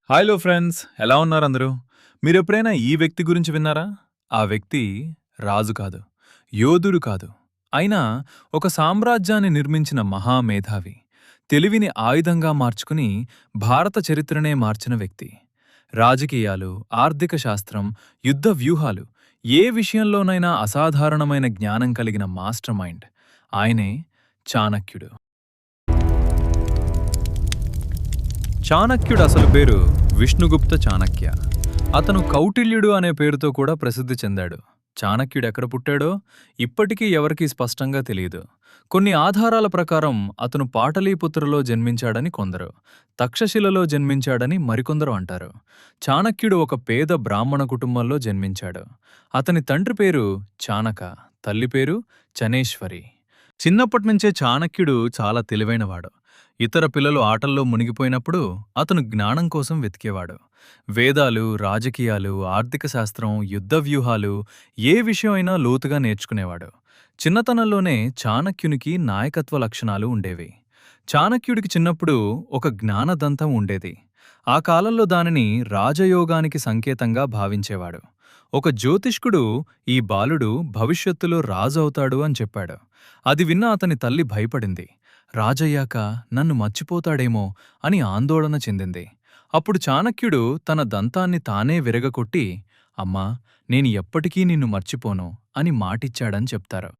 Hello friends, ఎలా ఉన్నారు అందరూ? మీరెప్పుడైనా ఈ వ్యక్తి గురించి విన్నారా? ఆ వ్యక్తి రాజు కాదు, యోధుడు కాదు. అయినా ఒక సామ్రాజ్యాన్ని నిర్మించిన మహామేధావి. తెలివిని ఆయుధంగా మార్చుకుని భారత చరిత్రనే మార్చిన వ్యక్తి. రాజకీయాలు, ఆర్థిక శాస్త్రం, యుద్ధ వ్యూహాలు ఏ విషయంలోనైనా అసాధారణమైన జ్ఞానం కలిగిన మాస్టర్ మైండ్. ఆయనే చాణక్యుడు. చాణక్యుడు అసలు పేరు విష్ణుగుప్త చాణక్య. అతను కౌటిల్యుడు అనే పేరుతో కూడా ప్రసిద్ధి చెందాడు. చాణక్యుడు ఎక్కడ పుట్టాడో ఇప్పటికీ ఎవరికీ స్పష్టంగా తెలియదు. కొన్ని ఆధారాల ప్రకారం అతను పాటలీపుత్రలో జన్మించాడని కొందరు, తక్షశిలలో జన్మించాడని మరికొందరు అంటారు. చాణక్యుడు ఒక పేద బ్రాహ్మణ కుటుంబంలో జన్మించాడు. అతని తండ్రి పేరు చాణక, తల్లి పేరు చనేశ్వరి. చిన్నప్పటినుంచే చాణక్యుడు చాలా తెలివైనవాడు. ఇతర పిల్లలు ఆటల్లో మునిగిపోయినప్పుడు అతను జ్ఞానం కోసం వెతికేవాడు. వేదాలు, రాజకీయాలు, ఆర్థిక శాస్త్రం, యుద్ధ వ్యూహాలు ఏ విషయం అయినా లోతుగా నేర్చుకునేవాడు. చిన్నతనంలోనే చాణక్యునికి నాయకత్వ లక్షణాలు ఉండేవి. చాణక్యుడికి చిన్నప్పుడు ఒక జ్ఞానదంతం ఉండేది. ఆ కాలంలో దానిని రాజయోగానికి సంకేతంగా భావించేవాడు. ఒక జ్యోతిష్కుడు ఈ బాలుడు భవిష్యత్తులో రాజు అవుతాడు అని చెప్పాడు. అది విన్న అతని తల్లి భయపడింది. రాజయ్యాక నన్ను మర్చిపోతాడేమో అని ఆందోళన చెందింది. అప్పుడు చాణక్యుడు తన దంతాన్ని తానే విరగకొట్టి, అమ్మా, నేను ఎప్పటికీ నిన్ను మర్చిపోను అని మాటిచ్చాడని చెప్తారు.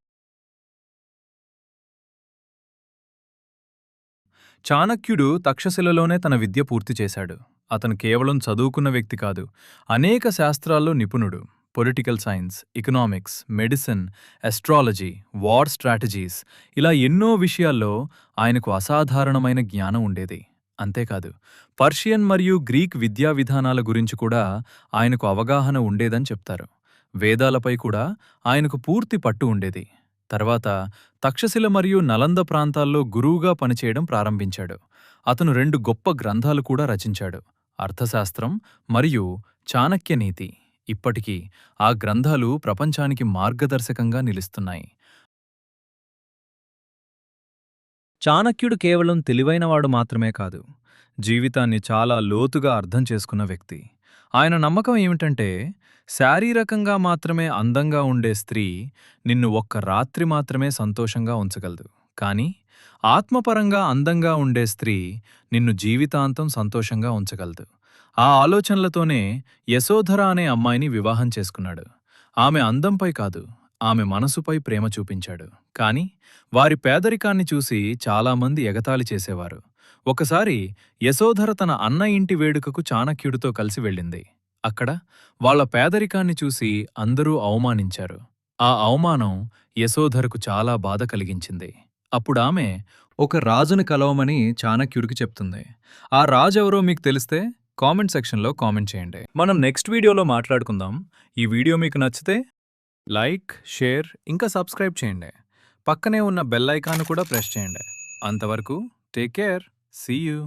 చాణక్యుడు తక్షశిలలోనే తన విద్య పూర్తి చేశాడు. అతను కేవలం చదువుకున్న వ్యక్తి కాదు, అనేక శాస్త్రాల్లో నిపుణుడు. Political science, economics, medicine, astrology, war strategies, ఇలా ఎన్నో విషయాల్లో ఆయనకు అసాధారణమైన జ్ఞానం ఉండేది. అంతేకాదు, పర్షియన్ మరియు గ్రీక్ విద్యా విధానాల గురించి కూడా ఆయనకు అవగాహన ఉండేదని చెప్తారు. వేదాలపై కూడా ఆయనకు పూర్తి పట్టు ఉండేది. తర్వాత తక్షశిల మరియు నలంద ప్రాంతాల్లో గురువుగా పనిచేయడం ప్రారంభించాడు. అతను 2 గొప్ప గ్రంథాలు కూడా రచించాడు: అర్థశాస్త్రం మరియు చాణక్యనీతి. ఇప్పటికీ ఆ గ్రంథాలు ప్రపంచానికి మార్గదర్శకంగా నిలుస్తున్నాయి. చాణక్యుడు కేవలం తెలివైనవాడు మాత్రమే కాదు, జీవితాన్ని చాలా లోతుగా అర్థం చేసుకున్న వ్యక్తి. ఆయన నమ్మకం ఏమిటంటే, శారీరకంగా మాత్రమే అందంగా ఉండే స్త్రీ నిన్ను ఒక్క రాత్రి మాత్రమే సంతోషంగా ఉంచగలదు. కానీ ఆత్మపరంగా అందంగా ఉండే స్త్రీ నిన్ను జీవితాంతం సంతోషంగా ఉంచగలదు. ఆ ఆలోచనలతోనే యశోధర అనే అమ్మాయిని వివాహం చేసుకున్నాడు. ఆమె అందంపై కాదు, ఆమె మనసుపై ప్రేమ చూపించాడు. కాని వారి పేదరికాన్ని చూసి చాలామంది ఎగతాళి చేసేవారు. ఒకసారి యశోధర తన అన్న ఇంటి వేడుకకు చాణక్యుడితో కలిసి వెళ్ళింది. అక్కడ వాళ్ళ పేదరికాన్ని చూసి అందరూ అవమానించారు. ఆ అవమానం యశోధరకు చాలా బాధ కలిగించింది. అప్పుడామె ఒక రాజుని కలవమని చాణక్యుడికి చెప్తుంది. ఆ రాజెవరో మీకు తెలిస్తే కామెంట్ సెక్షన్లో కామెంట్ చేయండి. మనం నెక్స్ట్ వీడియోలో మాట్లాడుకుందాం. ఈ వీడియో మీకు నచ్చితే లైక్, షేర్, ఇంకా సబ్స్క్రైబ్ చేయండి. పక్కనే ఉన్న బెల్ ఐకాన్ కూడా ప్రెస్ చేయండి. అంతవరకు టేక్ కేర్. See you.